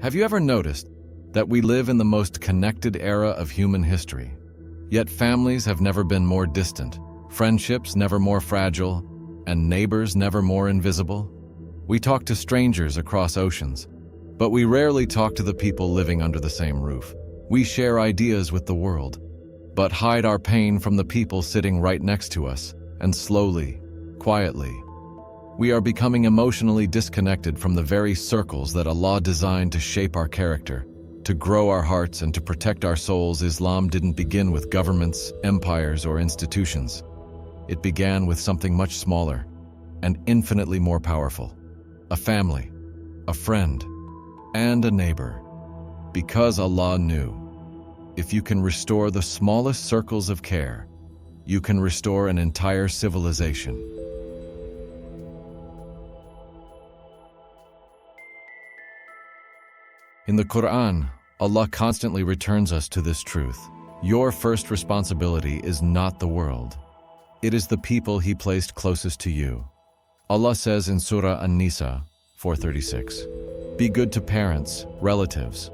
Have you ever noticed that we live in the most connected era of human history? Yet families have never been more distant, friendships never more fragile, and neighbors never more invisible? We talk to strangers across oceans, but we rarely talk to the people living under the same roof. We share ideas with the world, but hide our pain from the people sitting right next to us, and slowly, quietly, we are becoming emotionally disconnected from the very circles that Allah designed to shape our character, to grow our hearts, and to protect our souls. Islam didn't begin with governments, empires, or institutions. It began with something much smaller and infinitely more powerful: a family, a friend, and a neighbor. Because Allah knew, if you can restore the smallest circles of care, you can restore an entire civilization. In the Qur'an, Allah constantly returns us to this truth. Your first responsibility is not the world. It is the people He placed closest to you. Allah says in Surah An-Nisa 4:36, "Be good to parents, relatives,"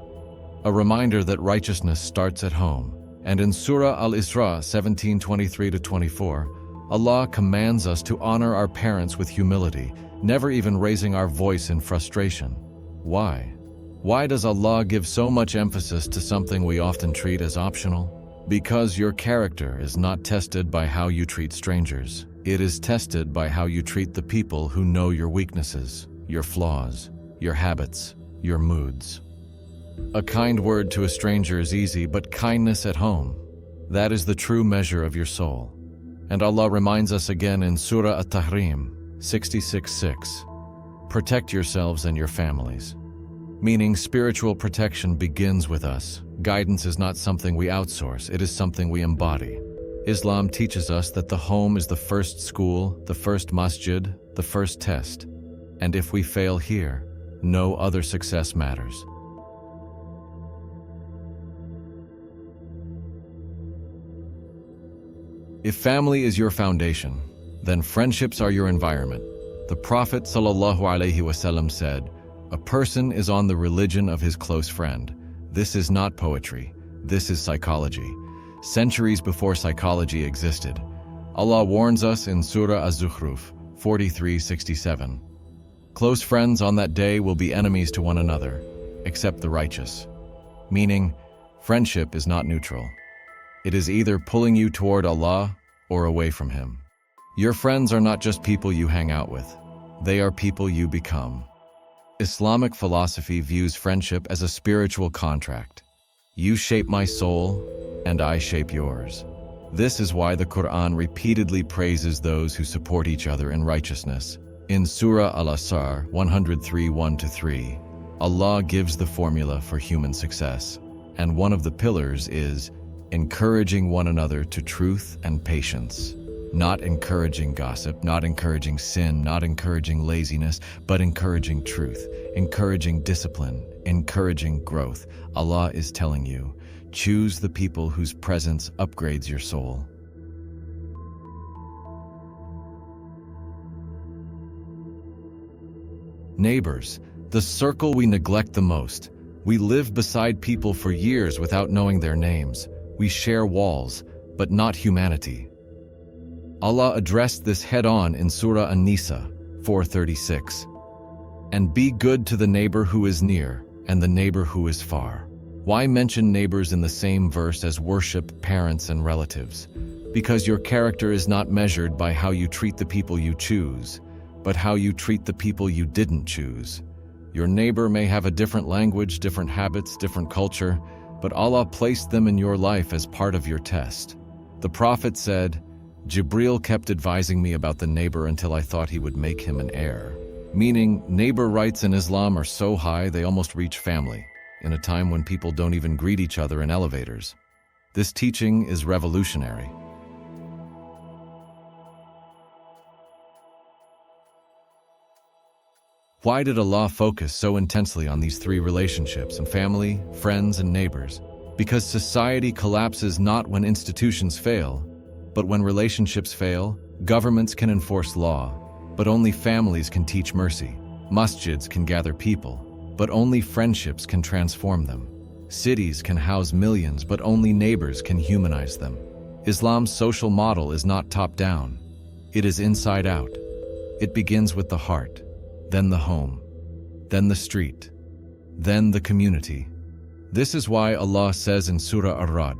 a reminder that righteousness starts at home. And in Surah Al-Isra 17:23-24, Allah commands us to honor our parents with humility, never even raising our voice in frustration. Why? Why does Allah give so much emphasis to something we often treat as optional? Because your character is not tested by how you treat strangers. It is tested by how you treat the people who know your weaknesses, your flaws, your habits, your moods. A kind word to a stranger is easy, but kindness at home, that is the true measure of your soul. And Allah reminds us again in Surah At-Tahrim 66:6, "Protect yourselves and your families." Meaning spiritual protection begins with us. Guidance is not something we outsource, it is something we embody. Islam teaches us that the home is the first school, the first masjid, the first test. And if we fail here, no other success matters. If family is your foundation, then friendships are your environment. The Prophet ﷺ said, "A person is on the religion of his close friend." This is not poetry. This is psychology. Centuries before psychology existed, Allah warns us in Surah Az-Zukhruf 43:67. Close friends on that day will be enemies to one another, except the righteous. Meaning, friendship is not neutral. It is either pulling you toward Allah or away from Him. Your friends are not just people you hang out with. They are people you become. Islamic philosophy views friendship as a spiritual contract. You shape my soul, and I shape yours. This is why the Qur'an repeatedly praises those who support each other in righteousness. In Surah Al-Asr 103:1-3, Allah gives the formula for human success, and one of the pillars is encouraging one another to truth and patience. Not encouraging gossip, not encouraging sin, not encouraging laziness, but encouraging truth, encouraging discipline, encouraging growth. Allah is telling you, choose the people whose presence upgrades your soul. Neighbors, the circle we neglect the most. We live beside people for years without knowing their names. We share walls, but not humanity. Allah addressed this head-on in Surah An-Nisa 4:36. "And be good to the neighbor who is near, and the neighbor who is far." Why mention neighbors in the same verse as worship, parents, and relatives? Because your character is not measured by how you treat the people you choose, but how you treat the people you didn't choose. Your neighbor may have a different language, different habits, different culture, but Allah placed them in your life as part of your test. The Prophet said, "Jibril kept advising me about the neighbor until I thought he would make him an heir." Meaning, neighbor rights in Islam are so high they almost reach family, in a time when people don't even greet each other in elevators. This teaching is revolutionary. Why did Allah focus so intensely on these three relationships, and family, friends, and neighbors? Because society collapses not when institutions fail, but when relationships fail. Governments can enforce law, but only families can teach mercy. Masjids can gather people, but only friendships can transform them. Cities can house millions, but only neighbors can humanize them. Islam's social model is not top-down. It is inside out. It begins with the heart, then the home, then the street, then the community. This is why Allah says in Surah Ar-Ra'd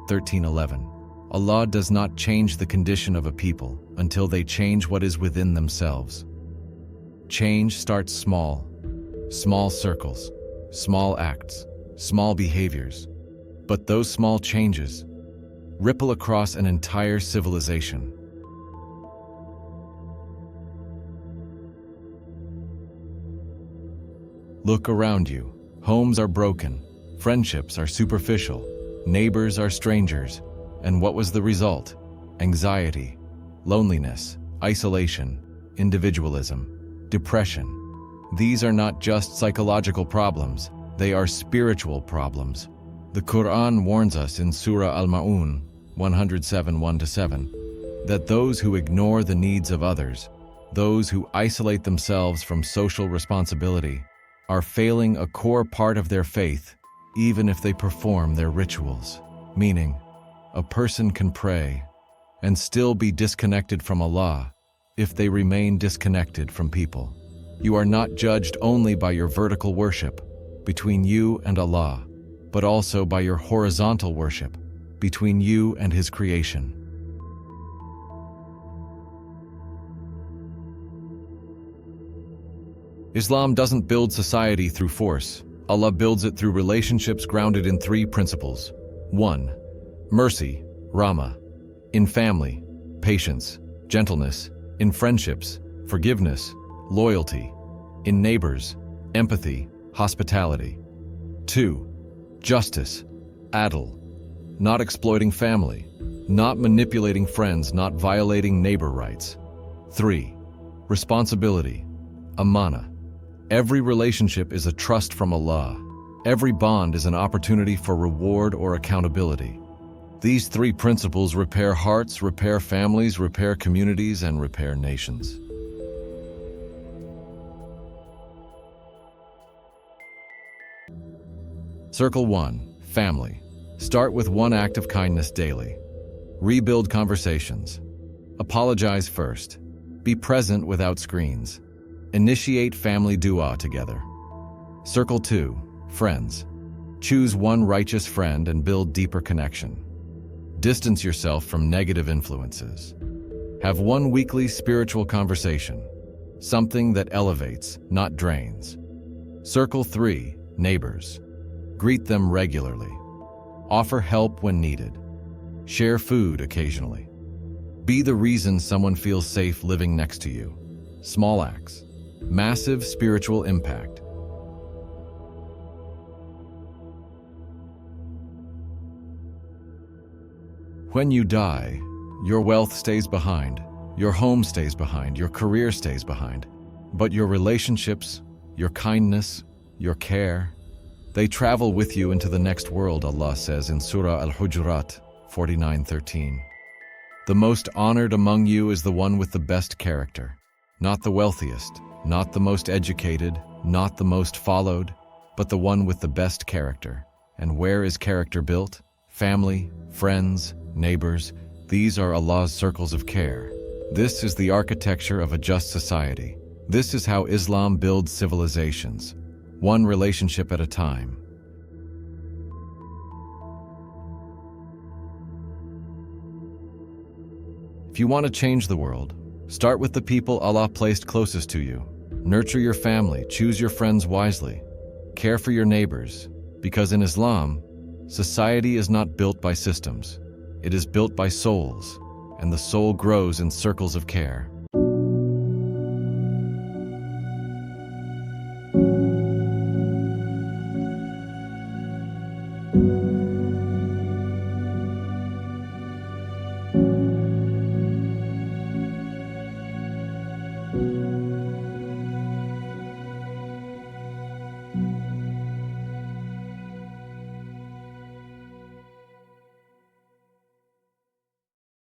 13:11, Allah does not change the condition of a people until they change what is within themselves. Change starts small. Small circles, small acts, small behaviors. But those small changes ripple across an entire civilization. Look around you. Homes are broken. Friendships are superficial. Neighbors are strangers. And what was the result? Anxiety, loneliness, isolation, individualism, depression. These are not just psychological problems, they are spiritual problems. The Qur'an warns us in Surah Al-Ma'un 107:1-7 that those who ignore the needs of others, those who isolate themselves from social responsibility, are failing a core part of their faith, even if they perform their rituals. Meaning, a person can pray and still be disconnected from Allah if they remain disconnected from people. You are not judged only by your vertical worship between you and Allah, but also by your horizontal worship between you and His creation. Islam doesn't build society through force. Allah builds it through relationships grounded in three principles. 1. Mercy, Rahmah. In family, patience, gentleness. In friendships, forgiveness, loyalty. In neighbors, empathy, hospitality. 2. Justice, Adl. Not exploiting family, not manipulating friends, not violating neighbor rights. 3. Responsibility, Amana. Every relationship is a trust from Allah. Every bond is an opportunity for reward or accountability. These three principles repair hearts, repair families, repair communities, and repair nations. Circle 1. Family. Start with one act of kindness daily. Rebuild conversations. Apologize first. Be present without screens. Initiate family dua together. Circle 2. Friends. Choose one righteous friend and build deeper connection. Distance yourself from negative influences. Have one weekly spiritual conversation. Something that elevates, not drains. Circle 3. Neighbors. Greet them regularly. Offer help when needed. Share food occasionally. Be the reason someone feels safe living next to you. Small acts. Massive spiritual impact. When you die, your wealth stays behind, your home stays behind, your career stays behind. But your relationships, your kindness, your care, they travel with you into the next world, Allah says in Surah Al-Hujurat 49:13. The most honored among you is the one with the best character, not the wealthiest, not the most educated, not the most followed, but the one with the best character. And where is character built? Family, friends, neighbors, these are Allah's circles of care. This is the architecture of a just society. This is how Islam builds civilizations, one relationship at a time. If you want to change the world, start with the people Allah placed closest to you. Nurture your family, choose your friends wisely. Care for your neighbors, because in Islam, society is not built by systems. It is built by souls, and the soul grows in circles of care.